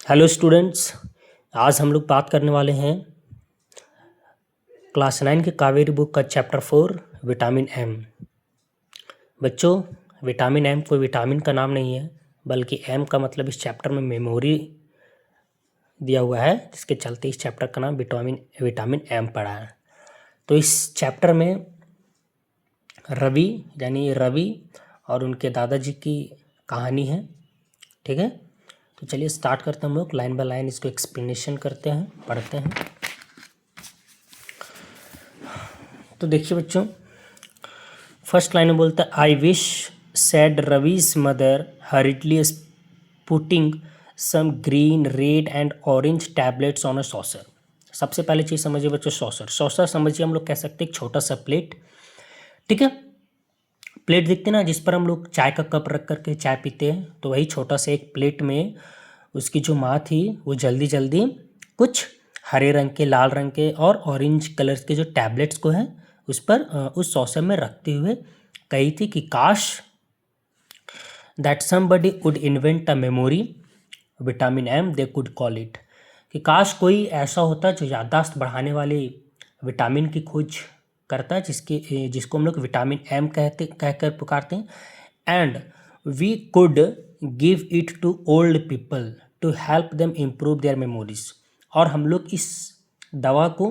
Hello students. आज हम लोग बात करने वाले हैं क्लास 9 के कावेरी बुक का चैप्टर 4 विटामिन एम। बच्चों, विटामिन एम कोई विटामिन का नाम नहीं है, बल्कि एम का मतलब इस चैप्टर में मेमोरी दिया हुआ है, जिसके चलते इस चैप्टर का नाम विटामिन एम पड़ा है। तो इस चैप्टर में रवि और उनके दादाजी की कहानी है। ठीक है, तो चलिए स्टार्ट करते हैं। हम लोग लाइन बाय लाइन इसको एक्सप्लेनेशन करते हैं, पढ़ते हैं। तो देखिए बच्चों, फर्स्ट लाइन में बोलता है, I wish said Ravi's mother hurriedly putting some green red and orange tablets on a saucer. सबसे पहले चीज़ समझिए बच्चों, सॉसर समझिए, हम लोग कह सकते हैं एक छोटा सा प्लेट। ठीक है, प्लेट दिखते ना, जिस पर हम लोग चाय का कप रख करके चाय पीते हैं, तो वही छोटा सा एक प्लेट में उसकी जो माँ थी वो जल्दी जल्दी कुछ हरे रंग के, लाल रंग के और ऑरेंज कलर के जो टैबलेट्स को है उस पर उस सॉसर में रखते हुए कही थी कि काश that somebody would invent a memory vitamin M they could call it, कि काश कोई ऐसा होता जो याददाश्त बढ़ाने वाले विटामिन की खोज करता जिसको हम लोग विटामिन एम कहकर पुकारते हैं। And we could give it to old people to help them improve their memories, और हम लोग इस दवा को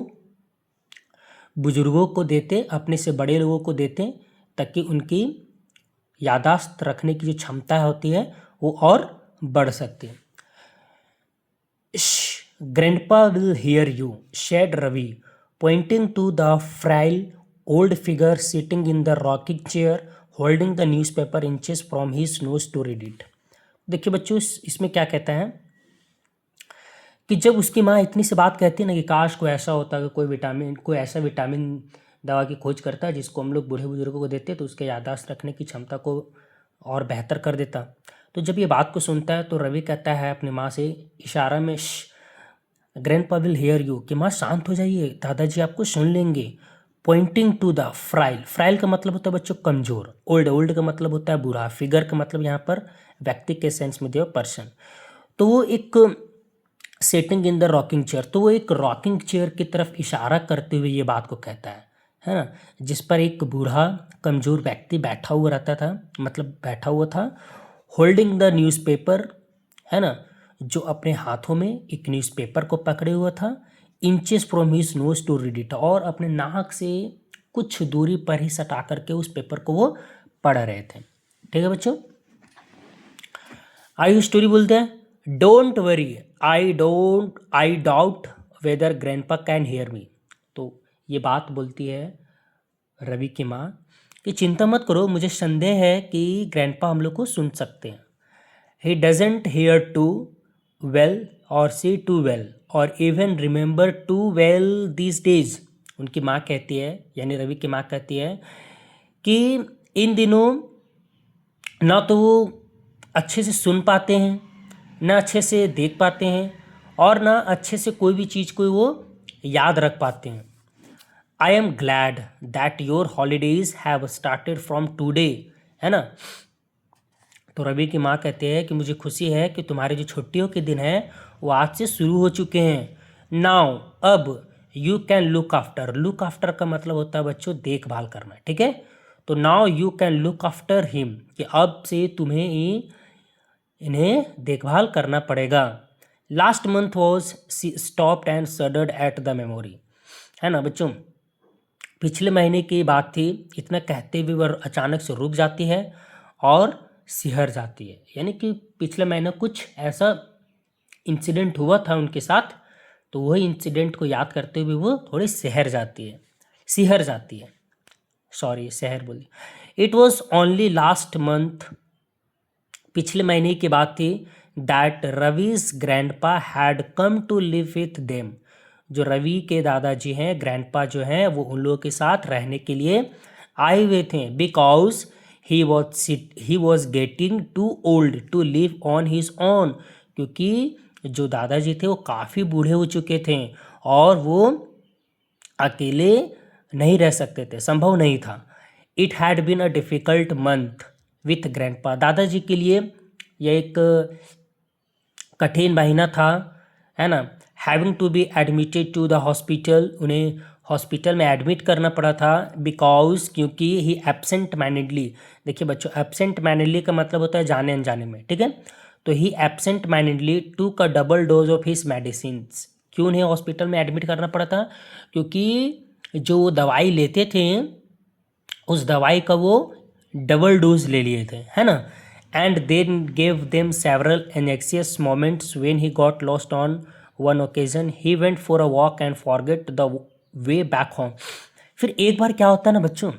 बुजुर्गों को देते, अपने से बड़े लोगों को देते, ताकि उनकी याददाश्त रखने की जो क्षमता होती है वो और बढ़ सकती है। Grandpa will hear you said Ravi, pointing to the frail old figure sitting in the rocking chair holding the newspaper inches from his nose to read it। देखिए बच्चों, इसमें क्या कहता है कि जब उसकी माँ इतनी सी बात कहती है ना कि काश कोई ऐसा होता कि कोई ऐसा विटामिन दवा की खोज करता है जिसको हम लोग बूढ़े बुजुर्गों को देते तो उसके याददाश्त रखने की क्षमता को और बेहतर कर देता। तो जब ये बात को सुनता है तो रवि कहता है अपनी माँ से इशारा में, ग्रैंडपा विल हियर यू, कि माँ शांत हो जाइए, दादाजी आपको सुन लेंगे। पॉइंटिंग टू द फ्राइल का मतलब होता है बच्चों कमजोर, ओल्ड का मतलब होता है बुरा, फिगर का मतलब यहाँ पर व्यक्ति के सेंस में दिया पर्सन। तो वो एक setting in the rocking chair, तो वो एक रॉकिंग चेयर की तरफ इशारा करते हुए ये बात को कहता है ना, जिस पर एक बूढ़ा कमजोर व्यक्ति बैठा हुआ रहता था, मतलब बैठा हुआ था, होल्डिंग द न्यूज़पेपर, है ना, जो अपने हाथों में एक न्यूज़पेपर को पकड़े हुआ था, inches from his nose to read it, और अपने नाक से कुछ दूरी पर ही सटा करके उस पेपर को वो पढ़ रहे थे। ठीक है बच्चों, आइए स्टोरी बोलते हैं। Don't worry, I doubt weather grandpa can hear me. तो ये बात बोलती है रवि की माँ कि चिंता मत करो, मुझे संदेह है कि ग्रैंडपा हम लोग को सुन सकते हैं। He doesn't hear too well or see too well or even remember too well this days. उनकी माँ कहती है, यानी रवि की माँ कहती है कि इन दिनों ना तो वो अच्छे से सुन पाते हैं, ना अच्छे से देख पाते हैं, और ना अच्छे से कोई भी चीज़ को वो याद रख पाते हैं। I am glad that your holidays have started from today, है ना। तो रवि की माँ कहते हैं कि मुझे खुशी है कि तुम्हारे जो छुट्टियों के दिन हैं वो आज से शुरू हो चुके हैं। नाउ, अब, यू कैन लुक आफ्टर का मतलब होता है बच्चों देखभाल करना। ठीक है, तो now you can look after him, कि अब से तुम्हें इन्हें देखभाल करना पड़ेगा। Last month was stopped and shuddered at the memory, है ना बच्चों, पिछले महीने की बात थी, इतना कहते हुए वह अचानक से रुक जाती है और सिहर जाती है, यानी कि पिछले महीने कुछ ऐसा इंसिडेंट हुआ था उनके साथ, तो वही इंसिडेंट को याद करते हुए वो थोड़ी सिहर जाती है, सॉरी शहर बोली। It was only last month, पिछले महीने की बात थी, that Ravi's grandpa had come to live with them, जो रवि के दादाजी हैं, ग्रैंडपा जो हैं, वो उन लोगों के साथ रहने के लिए आए हुए थे। Because he was getting too old to live on his own, क्योंकि जो दादाजी थे वो काफ़ी बूढ़े हो चुके थे और वो अकेले नहीं रह सकते थे, संभव नहीं था। It had been a difficult month with grandpa, दादाजी के लिए यह एक कठिन महीना था, है ना। Having to be admitted to the hospital, उन्हें हॉस्पिटल में एडमिट करना पड़ा था, बिकॉज क्योंकि ही एब्सेंट माइंडेडली, देखिए बच्चों एब्सेंट माइंडेडली का मतलब होता है जाने अनजाने में, ठीक है। तो ही एब्सेंट माइंडेडली टूक अ double dose of his medicine. क्यों उन्हें हॉस्पिटल में एडमिट करना पड़ा था? क्योंकि जो दवाई लेते थे उस दवाई का वो डबल डोज ले लिए थे, है ना। And then gave them several anxious moments when he got lost on one occasion he went for a walk and forget the way back home. फिर एक बार क्या होता है ना बच्चों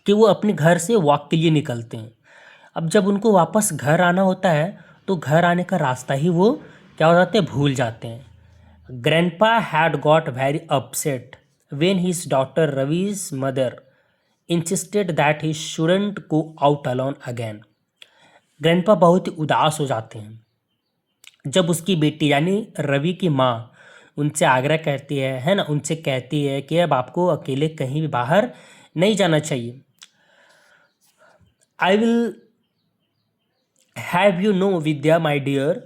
कि वो अपने घर से वॉक के लिए निकलते हैं। अब जब उनको वापस घर आना होता है तो घर आने का रास्ता ही वो क्या हो जाते हैं, भूल जाते हैं। Grandpa had got very upset when his daughter Ravi's mother insisted that he shouldn't go out alone again. Grandpa बहुत ही उदास हो जाते हैं जब उसकी बेटी यानी रवि की माँ उनसे आग्रह करती है ना, उनसे कहती है कि अब आपको अकेले कहीं भी बाहर नहीं जाना चाहिए। I will have you know Vidya my dear,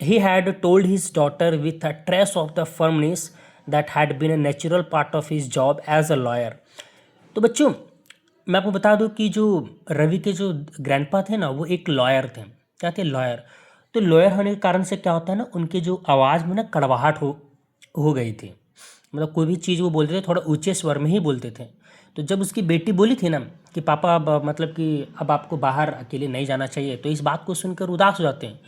he had told his daughter with a trace of the firmness that had been a natural part of his job as a lawyer. तो बच्चों मैं आपको बता दूं कि जो रवि के जो ग्रैंडपा थे ना वो एक लॉयर थे। क्या थे? लॉयर। तो लॉयर होने के कारण से क्या होता है ना, उनके जो आवाज़ में ना कड़वाहट हो गई थी। मतलब कोई भी चीज़ वो बोलते थे थोड़ा ऊंचे स्वर में ही बोलते थे। तो जब उसकी बेटी बोली थी ना कि पापा अब मतलब कि अब आपको बाहर अकेले नहीं जाना चाहिए, तो इस बात को सुनकर उदास हो जाते हैं।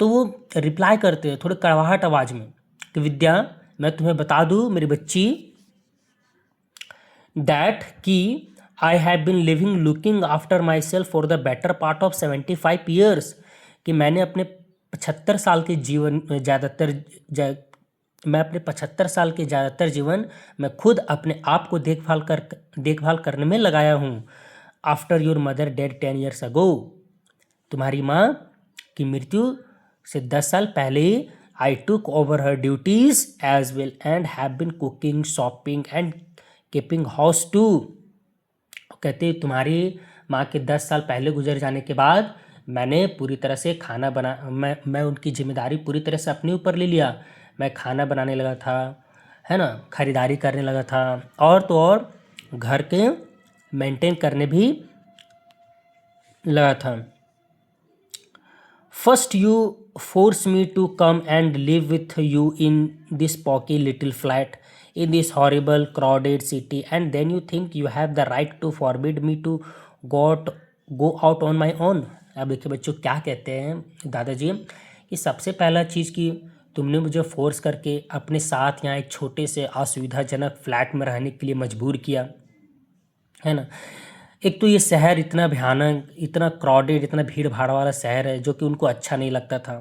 तो वो रिप्लाई करते हैं थोड़े कड़वाहट आवाज़ में कि विद्या मैं तुम्हें बता दूँ मेरी बच्ची, दैट कि I have been living looking after my self for the better part of 75 years, कि मैंने अपने 75 साल के जीवन मैं अपने 75 साल के ज़्यादातर जीवन मैं खुद अपने आप को देखभाल करने में लगाया हूँ। After your mother dead 10 years ago, तुम्हारी माँ की मृत्यु से 10 साल पहले I took over her duties as well and have been cooking shopping and keeping house too. कहते तुम्हारी माँ के 10 साल पहले गुजर जाने के बाद मैंने पूरी तरह से खाना बना मैं उनकी जिम्मेदारी पूरी तरह से अपने ऊपर ले लिया। मैं खाना बनाने लगा था, है ना, खरीदारी करने लगा था, और तो और घर के मेंटेन करने भी लगा था। First you force me to come and live with you in this poky little flat in this horrible crowded city, and then you think you have the right to forbid me to go out on my own. अब देखिए बच्चों क्या कहते हैं दादाजी कि सबसे पहला चीज़ कि तुमने मुझे फोर्स करके अपने साथ यहाँ एक छोटे से असुविधाजनक फ्लैट में रहने के लिए मजबूर किया, है ना। एक तो ये शहर इतना भयानक, इतना क्राउडेड, इतना भीड़ भाड़ वाला शहर है जो कि उनको अच्छा नहीं लगता था।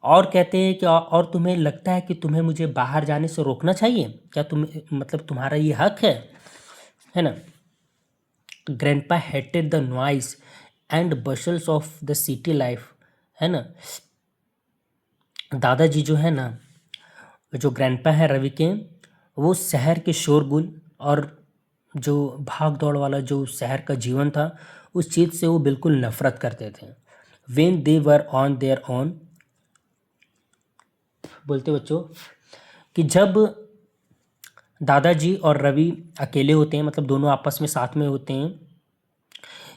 और कहते हैं कि और तुम्हें लगता है कि तुम्हें मुझे बाहर जाने से रोकना चाहिए क्या? मतलब तुम्हारा ये हक है ना। Grandpa hated the noise and bustles of the city life, है ना। दादाजी जो है ना, जो ग्रैंडपा है रवि के, वो शहर के शोरगुल और जो भाग दौड़ वाला जो शहर का जीवन था उस चीज़ से वो बिल्कुल नफरत करते थे। When they were on their on, बोलते बच्चों कि जब दादाजी और रवि अकेले होते हैं, मतलब दोनों आपस में साथ में होते हैं,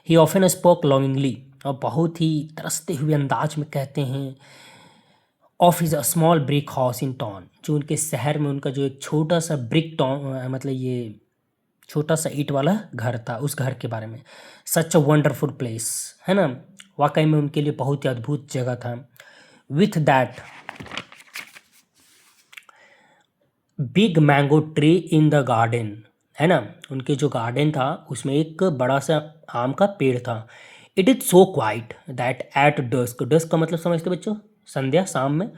ही ऑफन स्पोक लॉन्गिंगली, और बहुत ही तरसते हुए अंदाज में कहते हैं, of is a small brick house in town, जो उनके शहर में उनका जो एक छोटा सा ब्रिक टाउन मतलब ये छोटा सा ईंट वाला घर था, उस घर के बारे में। सच अ वंडरफुल प्लेस, है ना, वाकई में उनके लिए बहुत ही अद्भुत जगह था। With that big mango tree in the garden, है ना, उनके जो गार्डन था उसमें एक बड़ा सा आम का पेड़ था। It is so quiet that at dusk, dusk का मतलब समझते बच्चों, संध्या, शाम में,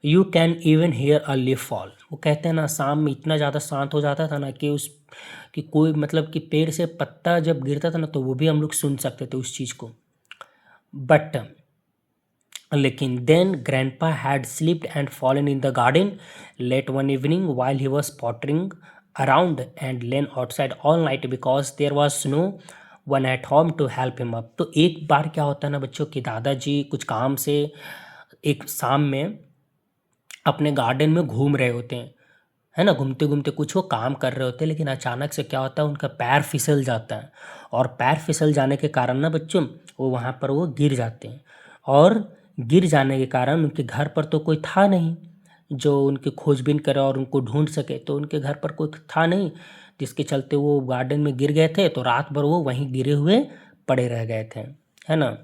you can even hear a leaf fall. वो कहते हैं ना शाम में इतना ज़्यादा शांत हो जाता था ना कि कोई मतलब कि पेड़ से पत्ता जब गिरता था ना तो वो भी हम लोग सुन सकते थे उस चीज़ को। बट लेकिन then grandpa had slipped and fallen in the garden late one evening while he was pottering around and lain outside all night because there was no one at home to help him up. तो एक बार क्या होता है ना बच्चों कि दादाजी कुछ काम से एक शाम में अपने गार्डन में घूम रहे होते हैं, है ना, घूमते घूमते कुछ वो काम कर रहे होते हैं, लेकिन अचानक से क्या होता है उनका पैर फिसल जाता है, और पैर फिसल जाने के कारण ना बच्चों वो वहाँ पर वो गिर जाते हैं, और गिर जाने के कारण उनके घर पर तो कोई था नहीं जो उनकी खोजबीन करे और उनको ढूंढ सके, तो उनके घर पर कोई था नहीं, जिसके चलते वो गार्डन में गिर गए थे, तो रात भर वो वहीं गिरे हुए पड़े रह गए थे, है ना।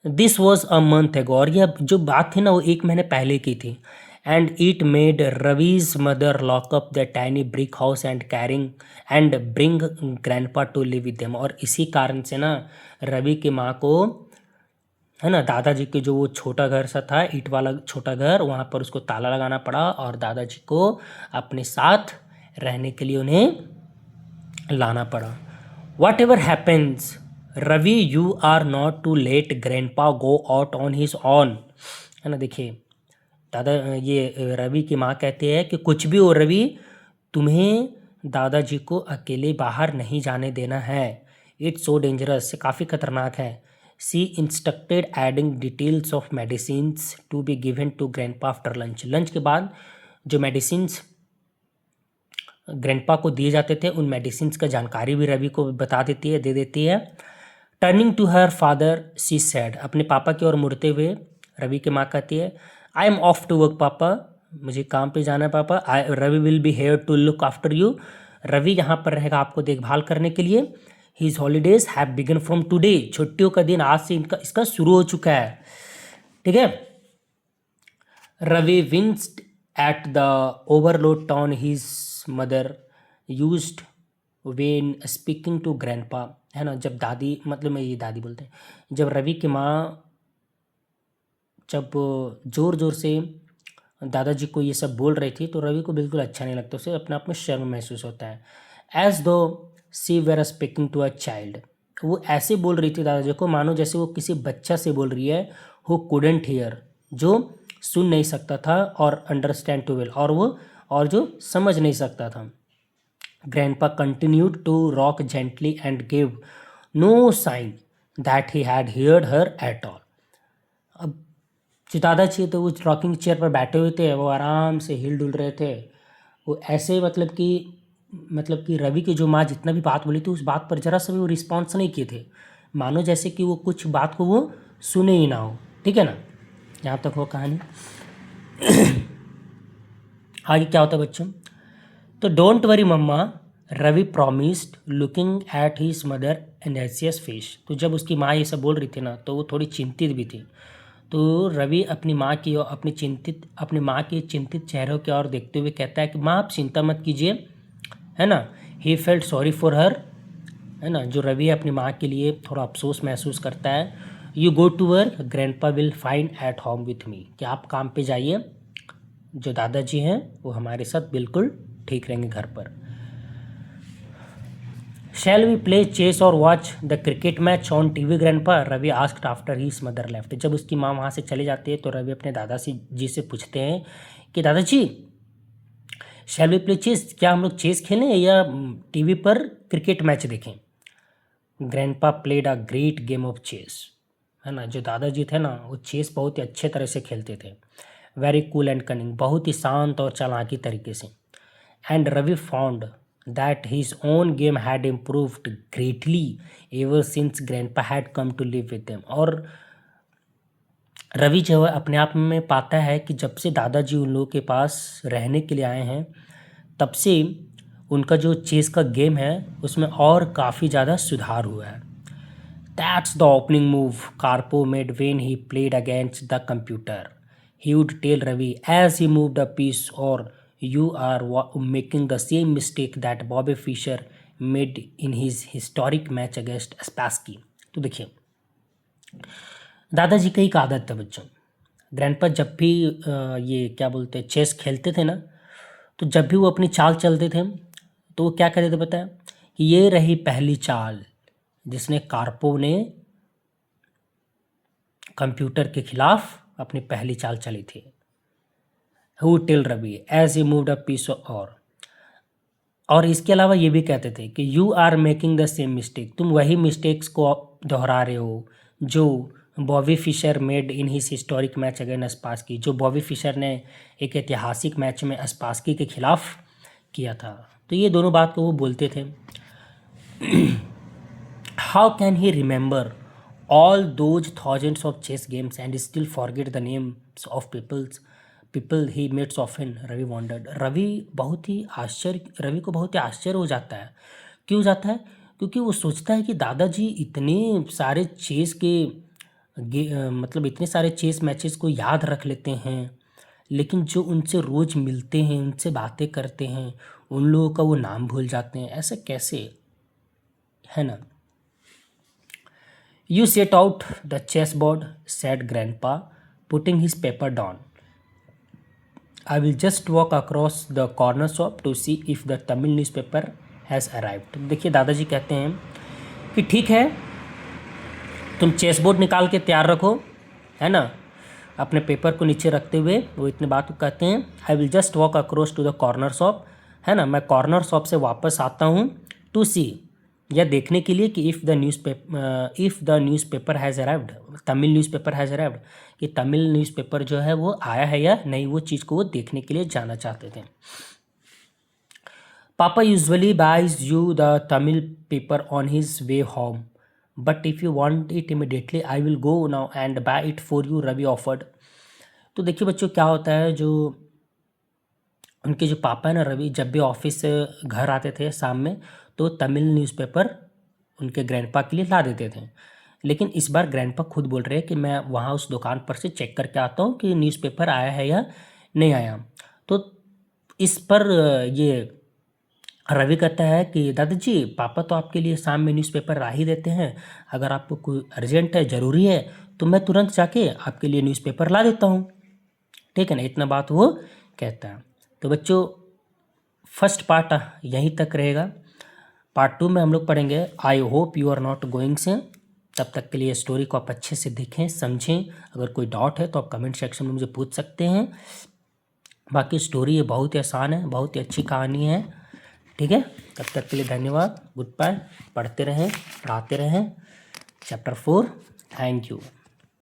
दिस वॉज अ मंथ एगो, और यह जो बात थी ना वो एक महीने पहले की थी। And it made Ravi's mother lock up the tiny brick house and carrying and bring grandpa to live with them. और इसी कारण से ना रवि की माँ को, है ना, दादाजी के जो वो छोटा घर सा था, ईंट वाला छोटा घर, वहाँ पर उसको ताला लगाना पड़ा और दादाजी को अपने साथ रहने के लिए उन्हें लाना पड़ा। Whatever happens Ravi, you are not to let grandpa go out on his own, है ना। देखिए दादा, ये रवि की माँ कहती है कि कुछ भी हो रवि, तुम्हें दादाजी को अकेले बाहर नहीं जाने देना है। इट्स सो डेंजरस, काफ़ी खतरनाक है। She instructed adding details of medicines to be given to grandpa after lunch. Lunch के बाद जो मेडिसिन्स ग्रैंडपा को दिए जाते थे उन मेडिसिन्स का जानकारी भी रवि को बता देती है, दे देती है। Turning to her father she said, अपने पापा की ओर मुड़ते हुए रवि की माँ कहती है, I am off to work papa, मुझे काम पे जाना है पापा। I Ravi will be here to look after you, Ravi यहाँ पर रहेगा आपको देखभाल करने के लिए। His holidays have begun from today, छुट्टियों का दिन आज से इसका शुरू हो चुका है, ठीक है। Ravi winced at the overloud tone his mother used when speaking to grandpa, है ना। जब दादी, मतलब मैं ये दादी बोलते हैं, जब रवि की माँ जब ज़ोर ज़ोर से दादाजी को ये सब बोल रही थी तो रवि को बिल्कुल अच्छा नहीं लगता, उसे अपने आप में शर्म महसूस होता है। As though she were speaking to a child, वो ऐसे बोल रही थी दादाजी को मानो जैसे वो किसी बच्चा से बोल रही है, हु कुडेंट हियर, जो सुन नहीं सकता था, और अंडरस्टैंड टू वेल, और जो समझ नहीं सकता था। Grandpa continued to rock gently and give no sign that he had heard her at all. अब जो दादाजी तो वो रॉकिंग चेयर पर बैठे हुए थे, वो आराम से हिल डुल रहे थे, वो ऐसे मतलब कि रवि की जो माँ जितना भी बात बोली थी उस बात पर जरा सा भी वो रिस्पॉन्स नहीं किए थे, मानो जैसे कि वो कुछ बात को वो सुने ही ना हो, ठीक है ना। यहाँ तक हो कहानी। आगे क्या होता है बच्चों, तो don't worry mama, Ravi promised looking at his mother and एसियस फेस। तो जब उसकी माँ ये सब बोल रही थी ना तो वो थोड़ी चिंतित भी थी, तो रवि अपनी माँ की और अपनी माँ के चिंतित चेहरों की ओर देखते हुए कहता है कि माँ आप चिंता मत कीजिए, है ना। He felt sorry for her, है ना, जो रवि अपनी माँ के लिए थोड़ा अफसोस महसूस करता है। You go to work, grandpa will find at home with me, कि आप काम पे जाइए, जो दादाजी हैं वो हमारे साथ बिल्कुल ठीक रहेंगे घर पर। शैल वी प्ले चेस और watch the cricket match on TV grandpa, Ravi asked after his mother left. जब उसकी माँ वहाँ से चली जाती है तो रवि अपने दादाजी जी से पूछते हैं कि दादाजी शैल वी प्ले चेस, क्या हम लोग चेस खेलें या टीवी पर क्रिकेट मैच देखें। Grandpa played a great game of chess, है ना। जो दादाजी थे ना वो चेस बहुत ही अच्छे तरह से खेलते थे, वेरी कूल एंड कनिंग, बहुत ही शांत और चालाकी तरीके से। And Ravi found that his own game had improved greatly ever since grandpa had come to live with them. और रवि जो है अपने आप में पाता है कि जब से दादाजी उन लोगों के पास रहने के लिए आए हैं तब से उनका जो चेस का गेम है उसमें और काफ़ी ज़्यादा सुधार हुआ है। That's the opening move Karpov made when he played against the computer, he would tell Ravi as he moved a piece, or you are making the same mistake that Bobby Fischer made in his historic match against Spassky। तो देखिए दादाजी की एक आदत है बच्चों, grandpa जब भी ये क्या बोलते हैं चेस खेलते थे ना, तो जब भी वो अपनी चाल चलते थे तो वो क्या कहते थे पता है, कि ये रही पहली चाल जिसने कार्पो ने कंप्यूटर के खिलाफ अपनी पहली चाल चली थी। Who tell Ravi as he moved a piece, और और इसके अलावा ये भी कहते थे कि you are making the same mistake, तुम वही मिस्टेक्स को दोहरा रहे हो जो Bobby Fischer made in his historic match against Spassky, जो बॉबी फिशर ने एक ऐतिहासिक मैच में स्पास्की के खिलाफ किया था। तो ये दोनों बात को वो बोलते थे। How can he remember all those thousands of chess games and still forget the names of people he meets often, Ravi wondered. Ravi को बहुत ही आश्चर्य हो जाता है। क्यों जाता है? क्योंकि वो सोचता है कि दादाजी इतने सारे चेस के मतलब इतने सारे चेस मैचेस को याद रख लेते हैं, लेकिन जो उनसे रोज़ मिलते हैं, उनसे बातें करते हैं, उन लोगों का वो नाम भूल जाते हैं। ऐसा कैसे, है ना? You set out the chess board, said grandpa putting his paper down. I will just walk across the corner shop to see if the Tamil newspaper has arrived. देखिए दादाजी कहते हैं कि ठीक है, तुम चेस बोर्ड निकाल के तैयार रखो, है ना, अपने पेपर को नीचे रखते हुए वो इतने बात को कहते हैं। I will just walk across to the corner shop, है ना, मैं कॉर्नर शॉप से वापस आता हूँ, टू सी, यह देखने के लिए कि if the newspaper has arrived, Tamil newspaper has arrived, कि तमिल न्यूज़पेपर जो है वो आया है या नहीं, वो चीज़ को वो देखने के लिए जाना चाहते थे। पापा usually buys you the Tamil paper on his way home, but if you want it immediately I will go now and buy it for you, Ravi offered. तो देखिए बच्चों, क्या होता है, जो उनके जो पापा है ना रवि, जब भी ऑफिस से घर आते थे शाम में, तो तमिल न्यूज़पेपर उनके ग्रैंडपा के लिए ला देते थे। लेकिन इस बार ग्रैंडपा खुद बोल रहे हैं कि मैं वहाँ उस दुकान पर से चेक करके आता हूँ कि न्यूज़पेपर आया है या नहीं आया। तो इस पर ये रवि कहता है कि दादाजी, पापा तो आपके लिए शाम में न्यूज़पेपर ला ही देते हैं, अगर आपको कोई अर्जेंट है, ज़रूरी है, तो मैं तुरंत जाके आपके लिए न्यूज़पेपर ला देता हूँ, ठीक है ना। इतना बात वो कहता है। तो बच्चों, फर्स्ट पार्ट यहीं तक रहेगा। पार्ट 2 में हम लोग पढ़ेंगे I hope you are not going say. तब तक के लिए स्टोरी को आप अच्छे से देखें, समझें। अगर कोई डाउट है तो आप कमेंट सेक्शन में मुझे पूछ सकते हैं। बाकी स्टोरी ये बहुत ही आसान है, बहुत ही अच्छी कहानी है, ठीक है। तब तक के लिए धन्यवाद, गुड बाय। पढ़ते रहें, पढ़ाते रहें। Chapter 4, thank you.